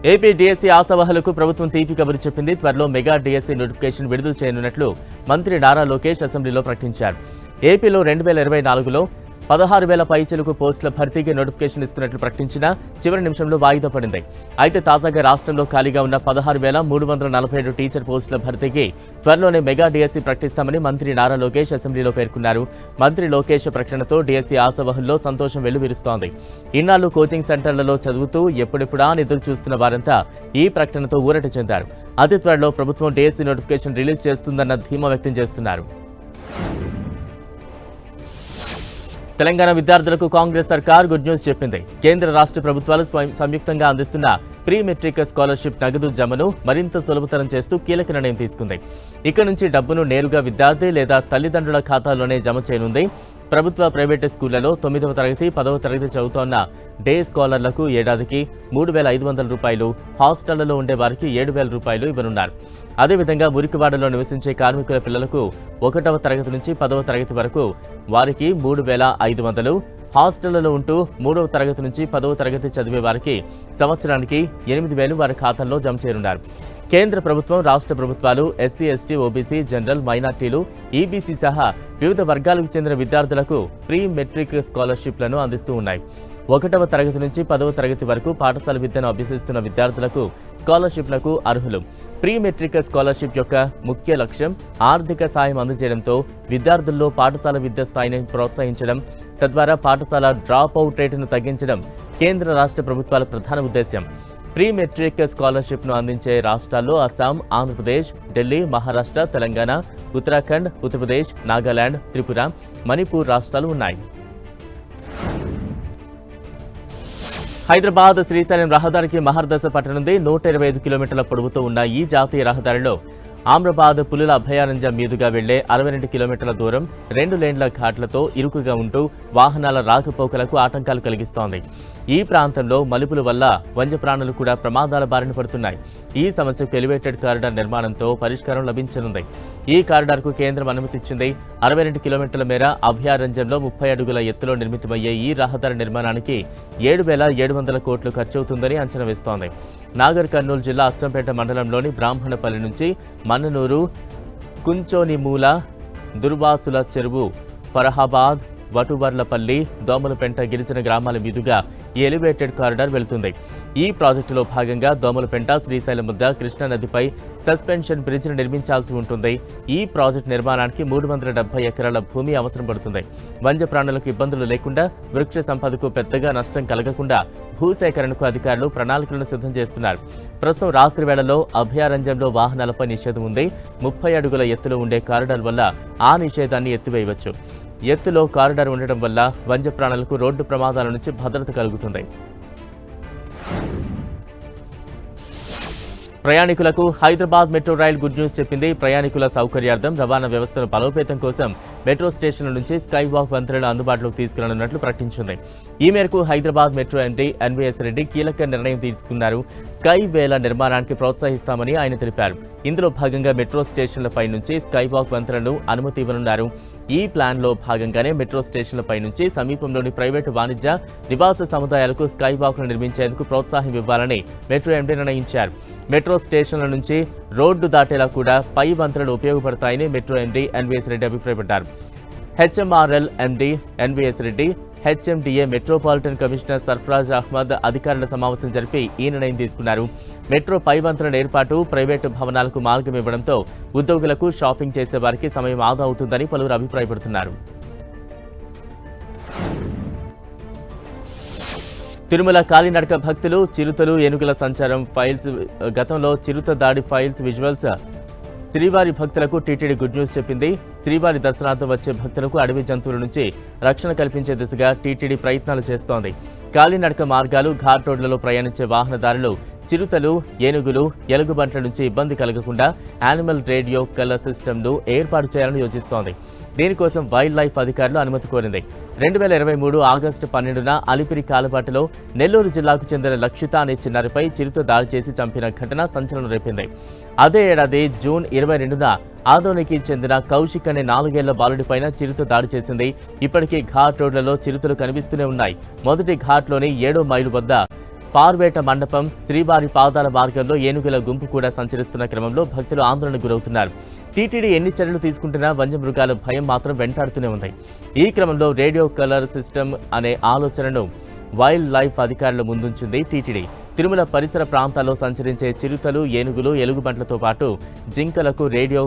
AP DSC ఆశావహులకు ప్రభుత్వం తీపి కబురు చెప్పింది. త్వరలో మెగా డీఎస్సీ నోటిఫికేషన్ విడుదల చేయనున్నట్లు మంత్రి నారా లోకేష్ అసెంబ్లీలో ప్రకటించారు. ఏపీలో 2024లో 16,000 పైచిలుకు పోస్టుల భర్తీకి నోటిఫికేషన్ ఇస్తున్నట్లు ప్రకటించినా చివరి నిమిషంలో వాయిదా పడింది. అయితే తాజాగా రాష్ట్రంలో ఖాళీగా ఉన్న 16,347 టీచర్ పోస్టుల భర్తీకి త్వరలోనే మెగా డీఎస్సీ ప్రకటిస్తామని మంత్రి నారా లోకేష్ అసెంబ్లీలో పేర్కొన్నారు. మంత్రి లోకేష్ ప్రకటనతో డీఎస్సీ ఆశావహుల్లో సంతోషం వెల్లువిరుస్తోంది. ఇన్నాళ్లు కోచింగ్ సెంటర్లలో చదువుతూ ఎప్పుడెప్పుడా ఎదురు చూస్తున్న వారంతా ఈ ప్రకటనతో ఊరట చెందారు. అతి త్వరలో ప్రభుత్వం డీఎస్సీ నోటిఫికేషన్ రిలీజ్ చేస్తుందన్న ధీమా వ్యక్తం చేస్తున్నారు. తెలంగాణ విద్యార్థులకు కాంగ్రెస్ సర్కార్ గుడ్ న్యూస్ చెప్పింది. కేంద్ర రాష్ట్ర ప్రభుత్వాలు సంయుక్తంగా అందిస్తున్న ప్రీ మెట్రిక్ స్కాలర్షిప్ నగదు జమను మరింత సులభతరం చేస్తూ కీలక నిర్ణయం తీసుకుంది. ఇక నుంచి డబ్బును నేరుగా విద్యార్థి లేదా తల్లిదండ్రుల ఖాతాలోనే జమ చేయనుంది. ప్రభుత్వ ప్రైవేటు స్కూళ్లలో 9వ తరగతి 10వ తరగతి చదువుతోన్న డే స్కాలర్లకు ఏడాదికి 3,500 రూపాయలు, హాస్టళ్లలో ఉండే వారికి 7,000 రూపాయలు ఇవ్వనున్నారు. అదేవిధంగా మురికివాడలో నివసించే కార్మికుల పిల్లలకు 1వ తరగతి నుంచి 10వ తరగతి వరకు వారికి 3,500, హాస్టళ్లలో ఉంటూ 3వ తరగతి నుంచి 10వ తరగతి చదివే వారికి సంవత్సరానికి 8,000 వారి ఖాతాల్లో జమ చేయనున్నారు. కేంద్ర ప్రభుత్వం, రాష్ట్ర ప్రభుత్వాలు ఎస్సీ, ఎస్టీ, ఓబీసీ, జనరల్, మైనార్టీలు, ఈబీసీ సహా వివిధ వర్గాలకు చెందిన విద్యార్థులకు ప్రీ మెట్రిక్ స్కాలర్షిప్లను అందిస్తూ ఉన్నాయి. 1వ తరగతి నుంచి 10వ తరగతి వరకు పాఠశాల విద్యను అభ్యసిస్తున్న విద్యార్థులకు స్కాలర్షిప్లకు అర్హులు. ప్రీ మెట్రిక్ స్కాలర్షిప్ యొక్క ముఖ్య లక్ష్యం ఆర్థిక సాయం అందజేయడంతో విద్యార్థుల్లో పాఠశాల విద్య స్థాయిని ప్రోత్సహించడం, తద్వారా పాఠశాల డ్రాప్ అవుట్ రేటును తగ్గించడం కేంద్ర రాష్ట్ర ప్రభుత్వాల ప్రధాన ఉద్దేశ్యం. ప్రీ మెట్రిక్ స్కాలర్షిప్ను అందించే రాష్ట్రాల్లో అస్సాం, ఆంధ్రప్రదేశ్, ఢిల్లీ, మహారాష్ట్ర, తెలంగాణ, ఉత్తరాఖండ్, ఉత్తరప్రదేశ్, నాగాలాండ్, త్రిపుర, మణిపూర్ రాష్ట్రాలు ఉన్నాయి. హైదరాబాద్ శ్రీశైలం రహదారికి మహర్దశ పట్టనుంది. 125 కిలోమీటర్ల పొడవుతో ఉన్న ఈ జాతీయ రహదారిలో ఆమ్రాబాద్ పులుల అభయారణ్యం మీదుగా వెళ్లే 62 కిలోమీటర్ల దూరం 2 లేన్ల ఘాట్లతో ఇరుకుగా ఉంటూ వాహనాల రాకపోకలకు ఆటంకాలు కలిగిస్తోంది. ఈ ప్రాంతంలో మలుపుల వల్ల వన్యప్రాణులు కూడా ప్రమాదాల బారిన పడుతున్నాయి. ఈ సమస్యకు ఎలివేటెడ్ కారిడార్ నిర్మాణంతో పరిష్కారం లభించనుంది. ఈ కారిడార్కు కేంద్రం అనుమతిచ్చింది. 62 కిలోమీటర్ల మేర అభయారణ్యంలో 30 అడుగుల ఎత్తులో నిర్మితమయ్యే ఈ రహదారి నిర్మాణానికి 7,700 కోట్లు ఖర్చవుతుందని అంచనా వేస్తోంది. నాగర్ కర్నూలు జిల్లా అచ్చంపేట మండలంలోని బ్రాహ్మణపల్లి నుంచి మన్ననూరు, కుంచోనిమూల, దుర్వాసుల చెరువు, ఫరహాబాద్, వటువర్లపల్లి, దోమలపెంట గిరిజన గ్రామాల మీదుగా ఈ ఎలివేటెడ్ కారిడార్ వెళుతుంది. ఈ ప్రాజెక్టులో భాగంగా దోమలపెంట, శ్రీశైలం మధ్య కృష్ణా నదిపై సస్పెన్షన్ బ్రిడ్జిని నిర్మించాల్సి ఉంటుంది. ఈ ప్రాజెక్టు నిర్మాణానికి 370 ఎకరాల భూమి అవసరం పడుతుంది. వన్యప్రాణులకు ఇబ్బందులు లేకుండా, వృక్ష సంపదకు పెద్దగా నష్టం కలగకుండా భూసేకరణకు అధికారులు ప్రణాళికలను సిద్ధం చేస్తున్నారు. ప్రస్తుతం రాత్రి వేళలో అభయారణ్యంలో వాహనాలపై నిషేధం ఉంది. 30 అడుగుల ఎత్తులో ఉండే కారిడార్ వల్ల ఆ నిషేధాన్ని ఎత్తివేయవచ్చు. ఎత్తులో కారిడార్ ఉండటం వల్ల వన్యప్రాణులకు రోడ్డు ప్రమాదాల నుంచి భద్రత కలుగుతుంది. ప్రయాణికులకు Hyderabad metro rail good news చెప్పింది. ప్రయాణికుల సౌకర్యార్థం రవాణా వ్యవస్థను బలోపేతం కోసం మెట్రో స్టేషన్ల నుంచి స్కై వాక్ వంతెనలు అందుబాటులోకి తీసుకురానున్నట్లు ప్రకటించింది. ఈ మేరకు Hyderabad metro MD NVS Reddy కీలక నిర్ణయం తీసుకున్నారు. స్కై వేల నిర్మాణానికి ప్రోత్సహిస్తామని ఆయన తెలిపారు. ఇందులో భాగంగా మెట్రో స్టేషన్లపై నుంచి స్కై వాక్ వంతెనలు అనుమతి ఇవ్వనున్నారు. ఈ ప్లాన్లో భాగంగానే మెట్రో స్టేషన్లపై నుంచి సమీపంలోని ప్రైవేటు వాణిజ్య నివాస సముదాయాలకు స్కై వాక్ను నిర్మించేందుకు ప్రోత్సాహం ఇవ్వాలని మెట్రో ఎండీ నిర్ణయించారు. మెట్రో స్టేషన్ల నుంచి రోడ్డు దాటేలా కూడా పై వంతెనలు ఉపయోగపడతాయని మెట్రో ఎండీ ఎన్వీఎస్ రెడ్డి అభిప్రాయపడ్డారు. HMRL MD NVS Reddy, HMDA metropolitan commissioner Sarfaraz Ahmed అధికారుల సమావేశం జరిపి ఈ నిర్ణయం తీసుకున్నారు. మెట్రో పై వంతెనల ఏర్పాటు ప్రైవేటు భవనాలకు మార్గం ఇవ్వడంతో ఉద్యోగులకు, షాపింగ్ చేసే వారికి సమయం ఆదా అవుతుందని పలువురు అభిప్రాయపడుతున్నారు. తిరుమల కాలినడక భక్తులు, చిరుతలు, ఏనుగుల సంచారం ఫైల్స్, గతంలో చిరుత దాడి ఫైల్స్, విజువల్స్. శ్రీవారి భక్తులకు టీటీడీ గుడ్ న్యూస్ చెప్పింది. శ్రీవారి దర్శనార్థం వచ్చే భక్తులకు అడవి జంతువుల నుంచి రక్షణ కల్పించే దిశగా టీటీడీ ప్రయత్నాలు చేస్తోంది. కాలినడక మార్గాలు, ఘాట్ రోడ్లలో ప్రయాణించే వాహనదారులు చిరుతలు, ఏనుగులు, ఎలుగుబంట్ల నుంచి ఇబ్బంది కలగకుండా యానిమల్ రేడియో కలర్ సిస్టమ్ను ఏర్పాటు చేయాలని యోచిస్తోంది. దీనికోసం వైల్డ్ లైఫ్ అధికారులు అనుమతి కోరింది. 2023 ఆగస్టు 12న అలిపిరి కాలబాటలో నెల్లూరు జిల్లాకు చెందిన లక్షిత అనే చిన్నారిపై చిరుత దాడి చేసి చంపిన ఘటన సంచలనం రేపింది. అదే ఏడాది జూన్ 22న ఆదోనికి చెందిన కౌశిక్ అనే 4 ఏళ్ల బాలుడిపైన చిరుత దాడి చేసింది. ఇప్పటికీ ఘాట్ రోడ్లలో చిరుతలు కనిపిస్తూనే ఉన్నాయి. మొదటి ఘాట్లోని 7వ మైలు వద్ద పార్వేట మండపం, శ్రీవారి పాదాల మార్గంలో ఏనుగుల గుంపు కూడా సంచరిస్తున్న క్రమంలో భక్తులు ఆందోళనకు గురవుతున్నారు. టీటీడీ ఎన్ని చర్యలు తీసుకుంటున్నా వన్యమృగాల భయం మాత్రం వెంటాడుతూనే ఉంది. ఈ క్రమంలో రేడియో కలర్ సిస్టమ్ అనే ఆలోచనను వైల్డ్ లైఫ్ అధికారుల ముందుంచింది టీటీడీ. తిరుమల పరిసర ప్రాంతాల్లో సంచరించే చిరుతలు, ఏనుగులు, ఎలుగుబంట్లతో పాటు జింకలకు రేడియో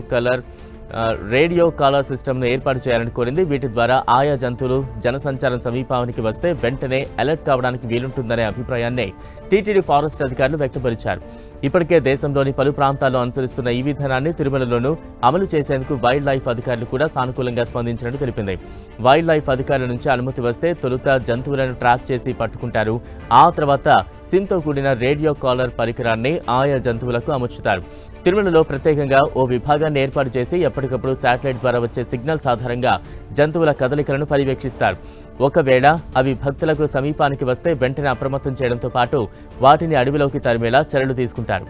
కాలర్ సిస్టమ్ను ఏర్పాటు చేయాలని కోరింది. వీటి ద్వారా ఆయా జంతువులు జనసంచారం సమీపానికి వస్తే వెంటనే అలర్ట్ కావడానికి వీలుంటుందనే అభిప్రాయాన్ని టీటీడీ ఫారెస్ట్ అధికారులు వ్యక్తపరిచారు. ఇప్పటికే దేశంలోని పలు ప్రాంతాల్లో అనుసరిస్తున్న ఈ విధానాన్ని తిరుమలలోనూ అమలు చేసేందుకు వైల్డ్ లైఫ్ అధికారులు కూడా సానుకూలంగా స్పందించినట్టు తెలిపింది. వైల్డ్ లైఫ్ అధికారుల నుంచి అనుమతి వస్తే తొలుత జంతువులను ట్రాక్ చేసి పట్టుకుంటారు. ఆ తర్వాత సిమ్తో కూడిన రేడియో కాలర్ పరికరాన్ని ఆయా జంతువులకు అమర్చుతారు. తిరుమలలో ప్రత్యేకంగా ఓ విభాగాన్ని ఏర్పాటు చేసి ఎప్పటికప్పుడు శాటిలైట్ ద్వారా వచ్చే సిగ్నల్స్ ఆధారంగా జంతువుల కదలికలను పర్యవేక్షిస్తారు. ఒకవేళ అవి భక్తులకు సమీపానికి వస్తే వెంటనే అప్రమత్తం చేయడంతో పాటు వాటిని అడవిలోకి తరిమేలా చర్యలు తీసుకుంటారు.